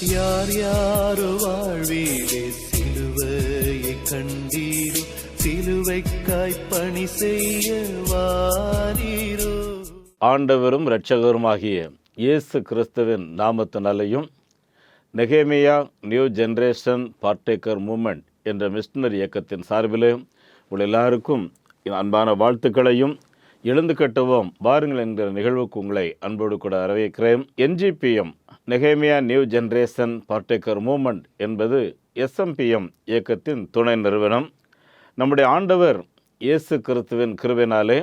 யார் யாரோ வாழ்வீரே சிலுவையை கண்டீரோ, சிலுவைக்காய் பணி செய்ய வாரீரோ. ஆண்டவரும் இரட்சகருமாகிய இயேசு கிறிஸ்துவின் நாமத்தினாலேயும் நெகேமியா நியூ ஜெனரேஷன் பார்ட்டேக்கர் மூமெண்ட் என்ற மிஷனரி இயக்கத்தின் சார்பிலே உங்கள் எல்லாருக்கும் அன்பான வாழ்த்துக்களையும், எழுந்து கட்டுவோம் வாருங்கள் என்கிற நிகழ்வுக்கு உங்களை அன்போடு கூட வரவேற்கிறேன். NGPM நெகேமியா நியூ ஜெனரேஷன் பார்ட்டேக்கர் மூமெண்ட் என்பது SMPM இயக்கத்தின் துணை நிறுவனம். நம்முடைய ஆண்டவர் இயேசு கிறிஸ்துவின் கிருபையினாலே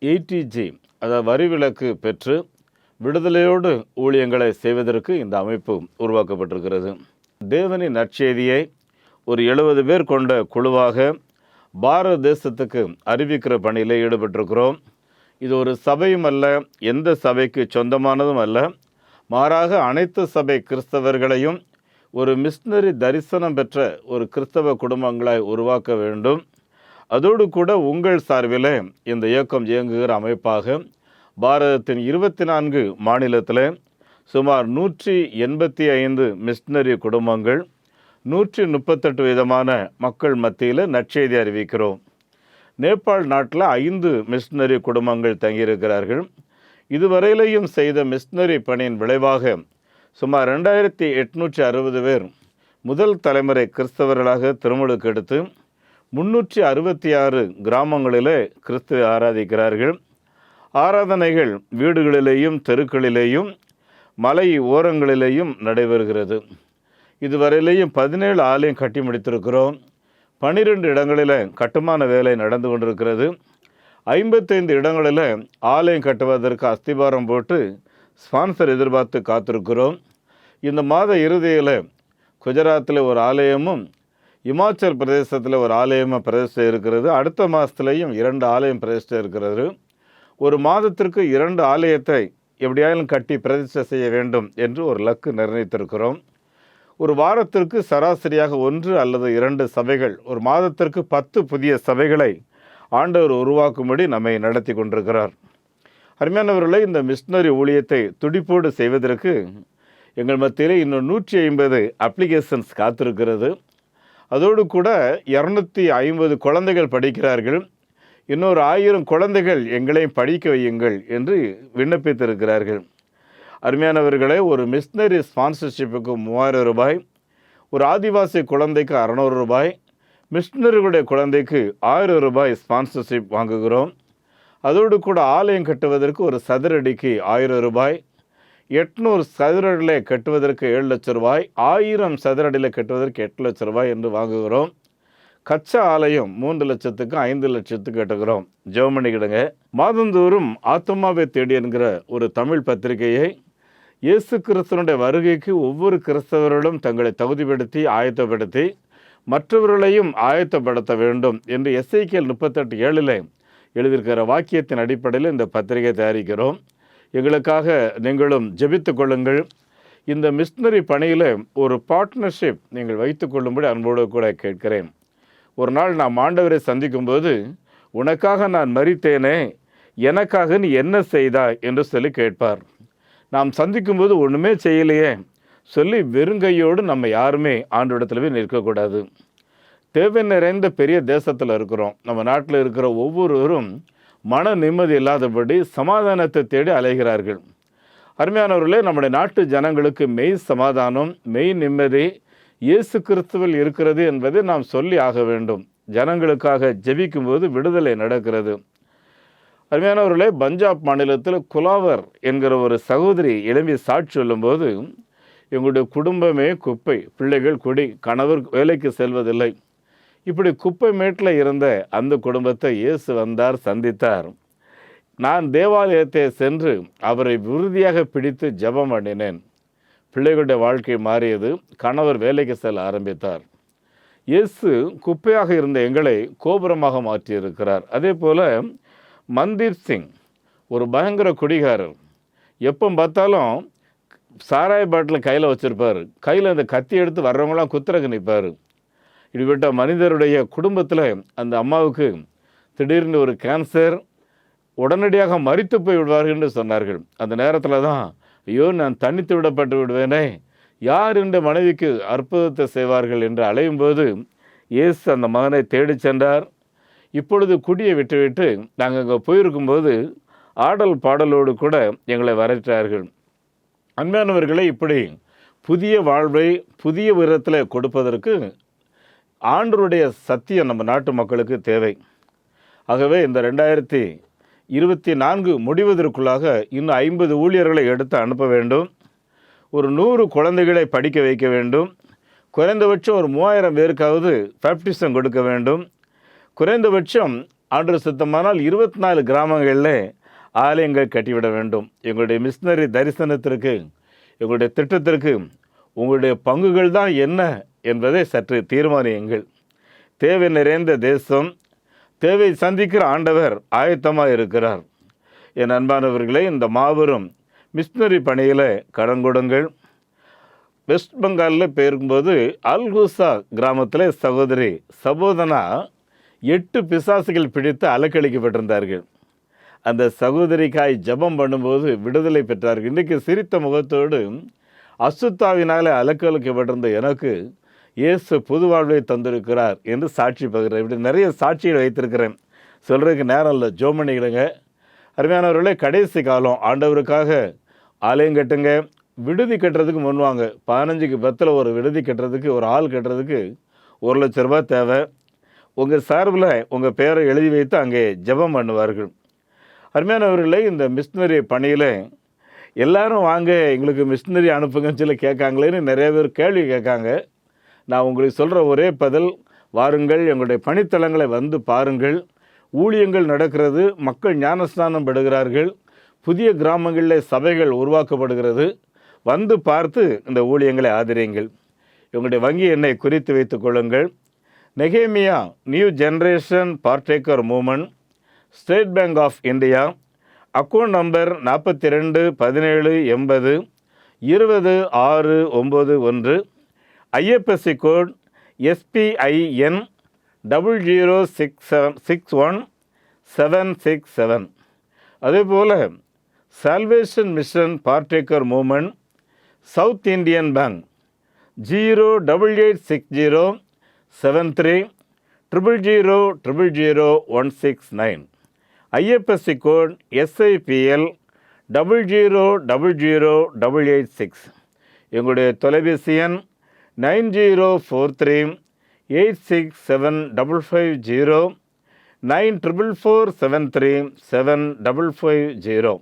ATG அதாவது வரிவிலக்கு பெற்று விடுதலையோடு ஊழியங்களை செய்வதற்கு இந்த அமைப்பு உருவாக்கப்பட்டிருக்கிறது. தேவனின் நற்செய்தியை ஒரு 70 பேர் கொண்ட குழுவாக பாரத தேசத்துக்கு அறிவிக்கிற பணியில் ஈடுபட்டிருக்கிறோம். இது ஒரு சபையும் அல்ல, எந்த சபைக்கு சொந்தமானதும் அல்ல, மாறாக அனைத்து சபை கிறிஸ்தவர்களையும் ஒரு மிஷனரி தரிசனம் பெற்ற ஒரு கிறிஸ்தவ குடும்பங்களாய் உருவாக்க வேண்டும். அதோடு கூட உங்கள் சார்பில் இந்த இயக்கம் இயங்குகிற அமைப்பாக பாரதத்தின் 24 மாநிலத்தில் சுமார் 185 மிஷனரி குடும்பங்கள் 138 விதமான மக்கள் மத்தியில் நற்செய்தி அறிவிக்கிறோம். நேபாள் நாட்டில் 5 மிஷனரி குடும்பங்கள் தங்கியிருக்கிறார்கள். இதுவரையிலையும் செய்த மிஷனரி பணியின் விளைவாக சுமார் 2860 பேர் முதல் தலைமுறை கிறிஸ்தவர்களாக திருமுழுக்கு எடுத்து 366 கிராமங்களிலே கிறிஸ்துவை ஆராதிக்கிறார்கள். ஆராதனைகள் வீடுகளிலேயும் தெருக்களிலேயும் மலை ஓரங்களிலேயும் நடைபெறுகிறது. இதுவரையிலேயும் 17 ஆலயம் கட்டி முடித்திருக்கிறோம். 12 இடங்களில் கட்டுமான வேலை நடந்து கொண்டிருக்கிறது. 55 இடங்களில் ஆலயம் கட்டுவதற்கு அஸ்திபாரம் போட்டு ஸ்பான்சர் எதிர்பார்த்து காத்திருக்கிறோம். இந்த மாத இறுதியில் குஜராத்தில் ஒரு ஆலயமும் இமாச்சல் பிரதேசத்தில் ஒரு ஆலயமும் பிரதிஷ்டை இருக்கிறது. அடுத்த மாதத்துலேயும் 2 ஆலயம் பிரதிஷ்டை இருக்கிறது. ஒரு மாதத்திற்கு 2 ஆலயத்தை எப்படியாலும் கட்டி பிரதிஷ்டை செய்ய வேண்டும் என்று ஒரு இலக்கு நிர்ணயித்திருக்கிறோம். ஒரு வாரத்திற்கு சராசரியாக 1 அல்லது 2 சபைகள், ஒரு மாதத்திற்கு 10 புதிய சபைகளை ஆண்டவர் உருவாக்கும்படி நம்மை நடத்தி கொண்டிருக்கிறார். அருமையானவர்களை, இந்த மிஷனரி ஊழியத்தை துடிப்போடு செய்வதற்கு எங்கள் மத்தியிலே இன்னும் 150 அப்ளிகேஷன்ஸ் காத்திருக்கிறது. அதோடு கூட 250 குழந்தைகள் படிக்கிறார்கள். இன்னொரு 1000 குழந்தைகள் எங்களையும் படிக்க வையுங்கள் என்று விண்ணப்பித்திருக்கிறார்கள். அருமையானவர்களே, ஒரு மிஷனரி ஸ்பான்சர்ஷிப்புக்கு 3000 ரூபாய், ஒரு ஆதிவாசி குழந்தைக்கு 600 ரூபாய், மிஷனரிகளுடைய குழந்தைக்கு 1000 ரூபாய் ஸ்பான்சர்ஷிப் வாங்குகிறோம். அதோடு கூட ஆலயம் கட்டுவதற்கு ஒரு சதுரடிக்கு 1000 ரூபாய், 800 சதுரடியில் கட்டுவதற்கு 7 லட்சம் ரூபாய், 1000 சதுரடியில் கட்டுவதற்கு 8 லட்சம் ரூபாய் என்று வாங்குகிறோம். கச்சா ஆலயம் 3 லட்சத்துக்கு 5 லட்சத்துக்கு கட்டுகிறோம். ஜெர்மனிக்கிடுங்க. மாதந்தோறும் ஆத்மாவை தேடி என்கிற ஒரு தமிழ் பத்திரிகையை இயேசு கிறிஸ்துவனுடைய வருகைக்கு ஒவ்வொரு கிறிஸ்தவர்களும் தங்களை தகுதிப்படுத்தி ஆயத்தப்படுத்தி மற்றவர்களையும் ஆயத்தப்படுத்த வேண்டும் என்று எசேக்கியேல் 38:7 எழுதியிருக்கிற வாக்கியத்தின் அடிப்படையில் இந்த பத்திரிகை தயாரிக்கிறோம். எங்களுக்காக நீங்களும் ஜெபித்து கொள்ளுங்கள். இந்த மிஷனரி பணியில் ஒரு பார்ட்னர்ஷிப் நீங்கள் வைத்து கொள்ளும்படி அன்போடு கூட கேட்கிறேன். ஒரு நாள் நாம் ஆண்டவரை சந்திக்கும்போது, உனக்காக நான் மரித்தேனே, எனக்காக நீ என்ன செய்தாய் என்று சொல்லி கேட்பார். நாம் சந்திக்கும்போது ஒன்றுமே செய்யலையே சொல்லி வெறுங்கையோடு நம்ம யாருமே ஆண்டவரிடத்துல போய் நிற்கக்கூடாது. தேவை நிறைந்த பெரிய தேசத்தில் இருக்கிறோம். நம்ம நாட்டில் இருக்கிற ஒவ்வொருவரும் மன நிம்மதி இல்லாதபடி சமாதானத்தை தேடி அலைகிறார்கள். அருமையானவர்களே, நம்முடைய நாட்டு ஜனங்களுக்கு மெய் சமாதானம், மெய் நிம்மதி இயேசு கிறிஸ்துவில் இருக்கிறது என்பதை நாம் சொல்லி ஆக வேண்டும். ஜனங்களுக்காக ஜெபிக்கும்போது விடுதலை நடக்கிறது. அருமையானவர்களே, பஞ்சாப் மாநிலத்தில் குலாவர் என்கிற ஒரு சகோதரி எழும்பி சாட்சி சொல்லும்போது, எங்களுடைய குடும்பமே குப்பை, பிள்ளைகள் குடி, கணவர் வேலைக்கு செல்வதில்லை, இப்படி குப்பை மேட்டில் இருந்த அந்த குடும்பத்தை இயேசு வந்தார், சந்தித்தார். நான் தேவாலயத்தை சென்று அவரை உறுதியாக பிடித்து ஜெபம் பண்ணினேன். பிள்ளைகளுடைய வாழ்க்கை மாறியது. கணவர் வேலைக்கு செல்ல ஆரம்பித்தார். இயேசு குப்பையாக இருந்த எங்களை கோபுரமாக மாற்றியிருக்கிறார். அதே போல் மன்தீப் சிங் ஒரு பயங்கர குடிகாரர். எப்போ பார்த்தாலும் சாராய பாட்டில் கையில் வச்சுருப்பார். கையில் அந்த கத்தி எடுத்து வர்றவங்களாம் குத்துறக்கு நிற்பார். இப்படிப்பட்ட மனிதருடைய குடும்பத்தில் அந்த அம்மாவுக்கு திடீர்னு ஒரு கேன்சர், உடனடியாக மரித்து போய் விடுவார்கள் என்று சொன்னார்கள். அந்த நேரத்தில் தான், ஐயோ நான் தனித்து விடப்பட்டு விடுவேனே, யார் இந்த மனைவிக்கு அற்புதத்தை செய்வார்கள் என்று அலையும்போது இயேசு அந்த மகனை தேடிச் சென்றார். இப்பொழுது குடியை விட்டுவிட்டு நாங்கள் அங்கே போயிருக்கும்போது ஆடல் பாடலோடு கூட எங்களை வரவேற்றார்கள். அன்பானவர்களை, இப்படி புதிய வாழ்வை புதிய விதத்தில் கொடுப்பதற்கு ஆண்டவருடைய சத்தியம் நம்ம நாட்டு மக்களுக்கு தேவை. ஆகவே இந்த 2024 முடிவதற்குள்ளாக இன்னும் 50 ஊழியர்களை எடுத்து அனுப்ப வேண்டும். ஒரு 100 குழந்தைகளை படிக்க வைக்க வேண்டும். குறைந்தபட்சம் ஒரு 3000 பேருக்காவது பேப்டிசம் கொடுக்க வேண்டும். குறைந்தபட்சம் ஆண்டவர் சித்தமானால் 24 கிராமங்களில் ஆலயங்கள் கட்டிவிட வேண்டும். எங்களுடைய மிஷினரி தரிசனத்திற்கு, எங்களுடைய திட்டத்திற்கு உங்களுடைய பங்குகள் தான் என்ன என்பதை சற்று தீர்மானியுங்கள். தேவை நிறைந்த தேசம், தேவை சந்திக்கிற ஆண்டவர் ஆயத்தமாக இருக்கிறார். என் அன்பானவர்களே, இந்த மாபெரும் மிஷினரி பணியில் கடன் கொடுங்கள். வெஸ்ட் பெங்காலில் போயிருக்கும்போது அல்குசா கிராமத்தில் சகோதரி சபோதனா 8 பிசாசுகள் பிடித்து அலக்களிக்கப்பட்டிருந்தார்கள். அந்த சகோதரிக்காய் ஜெபம் பண்ணும்போது விடுதலை பெற்றார்கள். இன்றைக்கு சிரித்த முகத்தோடு அசுத்தாவினால் அலக்களிக்கப்பட்டிருந்த எனக்கு இயேசு புது வாழ்வை தந்திருக்கிறார் என்று சாட்சி பகிர்றேன். இப்படி நிறைய சாட்சிகள் வைத்திருக்கிறேன், சொல்கிறதுக்கு நேரம் இல்லை. ஜோமணிகளுங்க, அருமையானவர்களே, கடைசி காலம். ஆண்டவருக்காக ஆலயம் கட்டுங்க. விடுதி கட்டுறதுக்கு முன்வாங்க. 15க்கு 10 ஒரு விடுதி கட்டுறதுக்கு, ஒரு ஆள் கட்டுறதுக்கு 1 லட்ச ரூபாய் தேவை. உங்கள் சார்பில் உங்கள் பேரை எழுதி வைத்து அங்கே ஜெபம் பண்ணுவார்கள். அருமையானவர்களே, இந்த மிஷினரி பணியில் எல்லாரும் வாங்க எங்களுக்கு மிஷினரி அனுப்புங்கன்னு சொல்லி கேட்காங்களேன்னு நிறைய பேர் கேள்வி கேட்காங்க. நான் உங்களுக்கு சொல்கிற ஒரே பதில், வாருங்கள், எங்களுடைய பணித்தலங்களை வந்து பாருங்கள். ஊழியங்கள் நடக்கிறது, மக்கள் ஞானஸ்நானம் படுகிறார்கள், புதிய கிராமங்களில் சபைகள் உருவாக்கப்படுகிறது. வந்து பார்த்து இந்த ஊழியங்களை ஆதரியுங்கள். எங்களுடைய வங்கி எண்ணை குறித்து வைத்துக் கொள்ளுங்கள். நெகேமியா new generation partaker movement, state bank of India, account number 42 17 80 20 691, IFSC code SPIN 0061767. அதேபோல் salvation mission partaker movement, south Indian bank 08860 73 000 169, IFSC code SIPL 0000886. எங்களுடைய தொலைபேசி எண் 9043 867550 9447375550.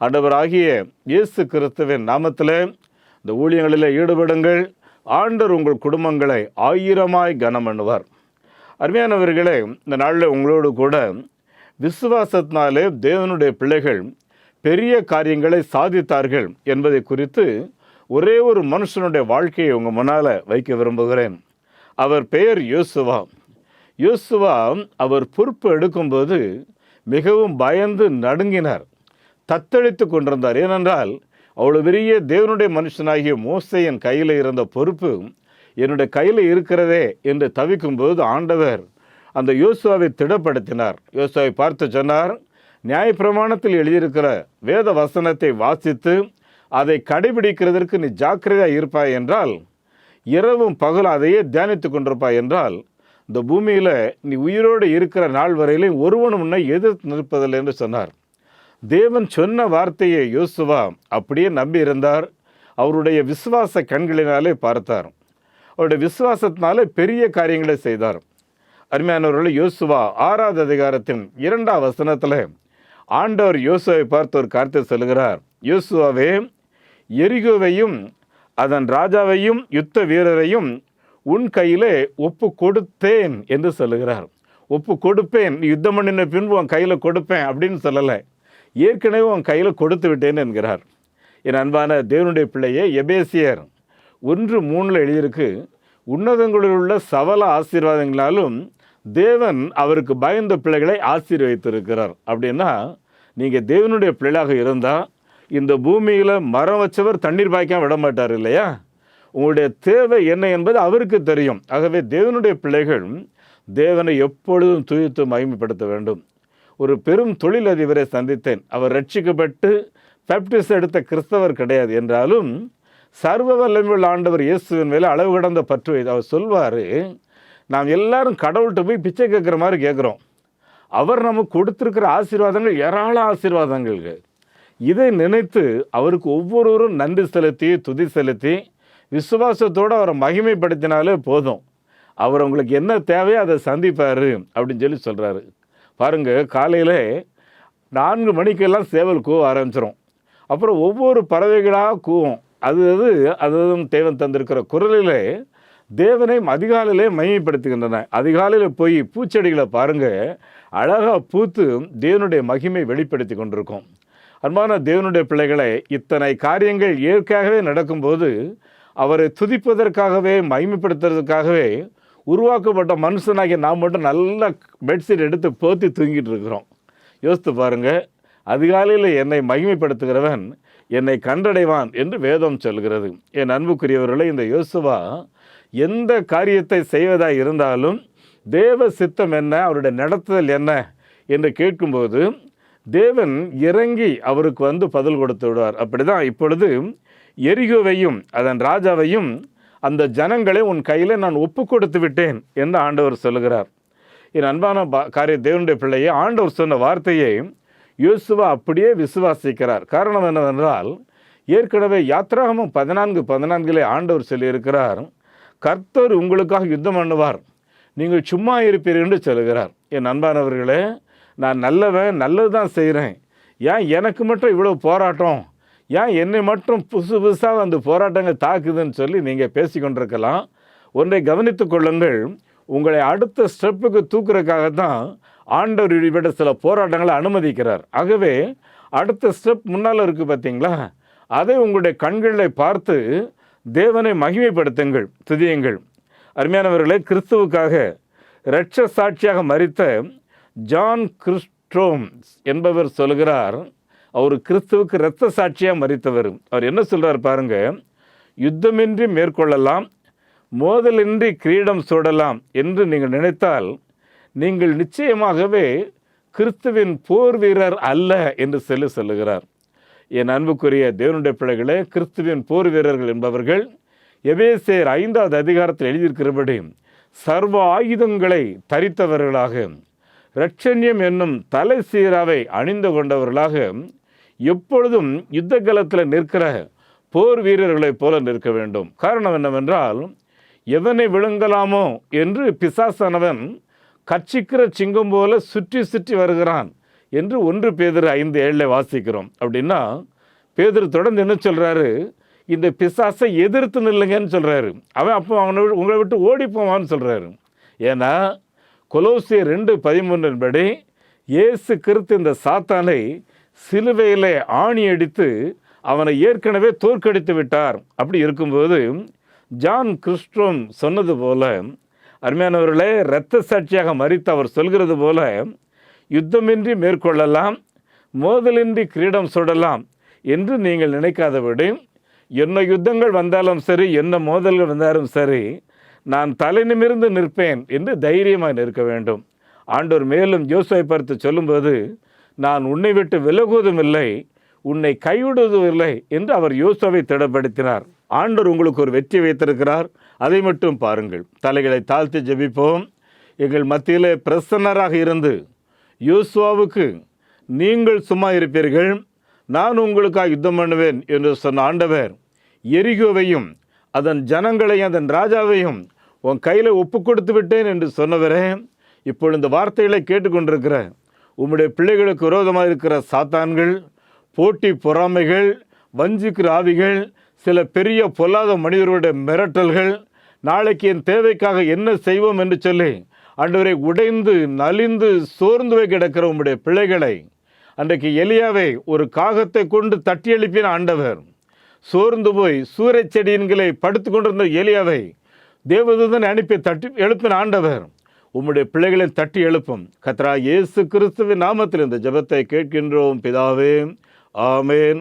ஆண்டவராகிய இயேசு கிறிஸ்துவின் நாமத்தில் இந்த ஊழியங்களில் ஈடுபடுங்கள். ஆண்டவர் உங்கள் குடும்பங்களை 1000 கனம் பண்ணுவார். அருமையானவர்களே, இந்த நாளில் உங்களோடு கூட விசுவாசத்தினாலே தேவனுடைய பிள்ளைகள் பெரிய காரியங்களை சாதித்தார்கள் என்பதை குறித்து ஒரே ஒரு மனுஷனுடைய வாழ்க்கையை உங்கள் முன்னால் வைக்க விரும்புகிறேன். அவர் பெயர் யோசுவா. யோசுவா அவர் பொறுப்பு எடுக்கும்போது மிகவும் பயந்து நடுங்கினார், தத்தளித்து கொண்டிருந்தார். ஏனென்றால் அவ்வளோ பெரிய தேவனுடைய மனுஷனாகிய மோசேயின் கையில் இருந்த பொறுப்பு என்னுடைய கையில் இருக்கிறதே என்று தவிக்கும்போது ஆண்டவர் அந்த யோசுவாவை திடப்படுத்தினார். யோசுவாவை பார்த்து சொன்னார், நியாயப்பிரமாணத்தில் எழுதியிருக்கிற வேத வசனத்தை வாசித்து அதை கடைபிடிக்கிறதற்கு நீ ஜாக்கிரதையாக இருப்பாய் என்றால், இரவும் பகல் அதையே தியானித்து கொண்டிருப்பாய் என்றால், இந்த பூமியில் நீ உயிரோடு இருக்கிற நாள் வரையிலும் ஒருவனும் உன்னை எதிர்த்து நிற்பதில்லை என்று சொன்னார். தேவன் சொன்ன வார்த்தையை யோசுவா அப்படியே நம்பி இருந்தார். அவருடைய விசுவாச கண்களினாலே பார்த்தார். அவருடைய விசுவாசத்தினாலே பெரிய காரியங்களை செய்தார். அருமையானவர்கள், யோசுவா 6வது அதிகாரத்தின் 2ஆம் வசனத்தில் ஆண்டவர் யோசுவாவை பார்த்து ஒரு காரியத்தை சொல்கிறார். யோசுவாவே, எரிகோவையும் அதன் ராஜாவையும் யுத்த வீரரையும் உன் கையிலே ஒப்பு கொடுத்தேன் என்று சொல்லுகிறார். ஒப்பு கொடுப்பேன், நீ யுத்தம் பண்ணின பின்பு உன் கையில் கொடுப்பேன் அப்படின்னு சொல்லலை, ஏற்கனவே உன் கையில் கொடுத்து விட்டேன் என்கிறார். என் அன்பான தேவனுடைய பிள்ளையே, எபேசியர் 1:3 எழுதியிருக்கு, உன்னதங்களில் உள்ள சகல ஆசீர்வாதங்களாலும் தேவன் அவருக்கு பயந்த பிள்ளைகளை ஆசீர்வதித்திருக்கிறார். அப்படின்னா நீங்கள் தேவனுடைய பிள்ளைகளாக இருந்தால் இந்த பூமியில் மரம் வச்சவர் தண்ணீர் பாய்க்காம விட மாட்டார் இல்லையா? உங்களுடைய தேவை என்ன என்பது அவருக்கு தெரியும். ஆகவே தேவனுடைய பிள்ளைகள் தேவனை எப்பொழுதும் துதித்து மகிமைப்படுத்த வேண்டும். ஒரு பெரும் தொழிலதிபரை சந்தித்தேன். அவர் ரட்சிக்கப்பட்டு பேப்டிஸ்ட் எடுத்த கிறிஸ்தவர் கிடையாது என்றாலும் சர்வ வல்லமையுள்ள ஆண்டவர் இயேசுவின் மேலே அளவு கடந்த பற்று வைத்து அவர் சொல்வார், நாம் எல்லாரும் கடவுள்கிட்ட போய் பிச்சை கேட்குற மாதிரி கேட்குறோம். அவர் நமக்கு கொடுத்துருக்கிற ஆசீர்வாதங்கள் ஏராள ஆசீர்வாதங்கள். இதை நினைத்து அவருக்கு ஒவ்வொருவரும் நன்றி செலுத்தி துதி செலுத்தி விசுவாசத்தோடு அவரை மகிமைப்படுத்தினாலே போதும். அவர் உங்களுக்கு என்ன தேவையோ அதை சந்திப்பார் அப்படின்னு சொல்லி சொல்கிறாரு. பாருங்கள், காலையில் 4 மணிக்கெல்லாம் சேவல் கூவ ஆரம்பிச்சிடும். அப்புறம் ஒவ்வொரு பறவைகளாக கூவும். அதுவும் தேவன் தந்திருக்கிற குரலிலே தேவனை அதிகாலையிலே மகிமைப்படுத்துகின்றன. அதிகாலையில் போய் பூச்செடிகளை பாருங்கள், அழகாக பூத்து தேவனுடைய மகிமை வெளிப்படுத்தி கொண்டிருக்கும். அன்பான தேவனுடைய பிள்ளைகளை, இத்தனை காரியங்கள் இயற்கையாகவே நடக்கும்போது அவரை துதிப்பதற்காகவே மகிமைப்படுத்துறதுக்காகவே உருவாக்கப்பட்ட மனுஷனாகிய நாம் மட்டும் நல்ல பெட்ஷீட் எடுத்து போத்தி தூங்கிட்டு இருக்கிறோம். யோசித்து பாருங்கள், அதிகாலையில் என்னை மகிமைப்படுத்துகிறவன் என்னை கண்டடைவான் என்று வேதம் சொல்கிறது. என் அன்புக்குரியவர்களை, இந்த யோசுவா எந்த காரியத்தை செய்வதாக இருந்தாலும் தேவ சித்தம் என்ன, அவருடைய நடத்துதல் என்ன என்று கேட்கும்போது தேவன் இறங்கி அவருக்கு பதில் கொடுத்து விடுவார். அப்படி தான் இப்பொழுது எரிகோவையும் அதன் ராஜாவையும் அந்த ஜனங்களை உன் கையில் நான் ஒப்பு கொடுத்து விட்டேன் என்று ஆண்டவர் சொல்லுகிறார். என் அன்பான தேவனுடைய பிள்ளையை, ஆண்டவர் சொன்ன வார்த்தையை யோசுவா அப்படியே விசுவாசிக்கிறார். காரணம் என்னவென்றால், ஏற்கனவே யாத்திராகமம் 14:14 ஆண்டவர் சொல்லியிருக்கிறார், கர்த்தர் உங்களுக்காக யுத்தம் பண்ணுவார், நீங்கள் சும்மா இருப்பீர்கள் என்று சொல்லுகிறார். என் அன்பானவர்களே, நான் நல்லது தான் செய்கிறேன், ஏன் எனக்கு மட்டும் இவ்வளோ போராட்டம், ஏன் என்னை மட்டும் புதுசாக அந்த போராட்டங்கள் தாக்குதுன்னு சொல்லி நீங்கள் பேசிக்கொண்டிருக்கலாம். ஒன்றை கவனித்து கொள்ளுங்கள், உங்களை அடுத்த ஸ்டெப்புக்கு தூக்குறதுக்காகத்தான் ஆண்டவர் விட சில போராட்டங்களை அனுமதிக்கிறார். ஆகவே அடுத்த ஸ்டெப் முன்னால் இருக்குது பார்த்தீங்களா, அதை உங்களுடைய கண்களை பார்த்து தேவனை மகிமைப்படுத்துங்கள், துதியுங்கள். அருமையானவர்களே, கிறிஸ்துவுக்காக இரட்ச சாட்சியாக மரித்த ஜான் கிறிஸ்ட்ரோம் என்பவர் சொல்கிறார், அவர் கிறிஸ்துவுக்கு இரத்த சாட்சியாக மரித்தவர். அவர் என்ன சொல்கிறார் பாருங்க, யுத்தமின்றி மேற்கொள்ளலாம், மோதலின்றி கிரீடம் சூடலாம் என்று நீங்கள் நினைத்தால் நீங்கள் நிச்சயமாகவே கிறிஸ்துவின் போர் வீரர் அல்ல என்று சொல்லுகிறார். என் அன்புக்குரிய தேவனுடைய பிள்ளைகளே, கிறிஸ்துவின் போர் வீரர்கள் என்பவர்கள் எபேசியர் 5வது அதிகாரத்தில் எழுதியிருக்கிறபடி சர்வ ஆயுதங்களை தரித்தவர்களாக, இரட்சண்யம் என்னும் தலை சீராவை அணிந்து கொண்டவர்களாக, எப்பொழுதும் யுத்த களத்தில் நிற்கிற போர் வீரர்களைப் போல நிற்க வேண்டும். காரணம் என்னவென்றால், எவனை விழுங்கலாமோ என்று பிசாசானவன் கட்சிக்கிற சிங்கம் போல சுற்றி சுற்றி வருகிறான் என்று 1 பேதுரு 5:7 வாசிக்கிறோம். அப்படின்னா பேதுரு தொடர்ந்து என்ன சொல்கிறாரு, இந்த பிசாசை எதிர்த்து நில்லுங்கன்னு சொல்கிறாரு. அவன் அப்போ உங்களை விட்டு ஓடி போவான்னு சொல்கிறாரு. ஏன்னா கொலோசியர் 2:13 படி இயேசு கிறிஸ்து இந்த சாத்தானை சிலுவையில் ஆணி அடித்து அவனை ஏற்கனவே தோற்கடித்து விட்டார். அப்படி இருக்கும்போது ஜான் கிறிஸ்ட்ரோம் சொன்னது போல, அருமையானவர்களே, இரத்த சாட்சியாக மரித்து அவர் சொல்கிறது போல, யுத்தமின்றி மேற்கொள்ளலாம், மோதலின்றி கிரீடம் சுடலாம் என்று நீங்கள் நினைக்காதபடி, என்ன யுத்தங்கள் வந்தாலும் சரி, என்ன மோதல்கள் வந்தாலும் சரி, நான் தலை நிமிர்ந்து நிற்பேன் என்று தைரியமாக நிற்க வேண்டும். ஆண்டவர் மேலும் யோசுவாவை பார்த்து சொல்லும்போது, நான் உன்னை விட்டு விலகுவதும் இல்லை, உன்னை கைவிடுவதும் இல்லை என்று அவர் யோசுவாவை திடப்படுத்தினார். ஆண்டவர் உங்களுக்கு ஒரு வெற்றி வைத்திருக்கிறார், அதை மட்டும் பாருங்கள். தலைகளை தாழ்த்தி ஜெபிப்போம். எங்கள் மத்தியிலே பிரசன்னராக இருந்து யோசுவாவுக்கு நீங்கள் சும்மா இருப்பீர்கள், நான் உங்களுக்காக யுத்தம் பண்ணுவேன் என்று சொன்ன ஆண்டவர் எரிகோவையும் அதன் ஜனங்களையும் அதன் ராஜாவையும் உன் கையில் ஒப்பு கொடுத்து விட்டேன் என்று சொன்னவரே, இப்பொழுது இந்த வார்த்தைகளை கேட்டுக்கொண்டிருக்கிற உம்முடைய பிள்ளைகளுக்கு விரோதமாக இருக்கிற சாத்தான்கள், போட்டி பொறாமைகள், வஞ்சிக்கிற ஆவிகள், சில பெரிய பொல்லாத மனிதர்களுடைய மிரட்டல்கள், நாளைக்கு என் தேவைக்காக என்ன செய்வோம் என்று சொல்லி ஆண்டவரை உடைந்து நலிந்து சோர்ந்து போய் கிடக்கிற உம்முடைய பிள்ளைகளை, அன்றைக்கு எலியாவை ஒரு காகத்தை கொண்டு தட்டி எழுப்பின ஆண்டவர், சோர்ந்து போய் சூறைச் செடியின்களை படுத்து கொண்டிருந்த எலியாவை தேவதூதனை அனுப்பி தட்டி எழுப்பின ஆண்டவர், உம்முடைய பிள்ளைகளை தட்டி எழுப்பும். கர்த்தராகிய இயேசு கிறிஸ்துவின் நாமத்தில் இந்த ஜெபத்தை கேட்கின்றோம் பிதாவே, ஆமென்.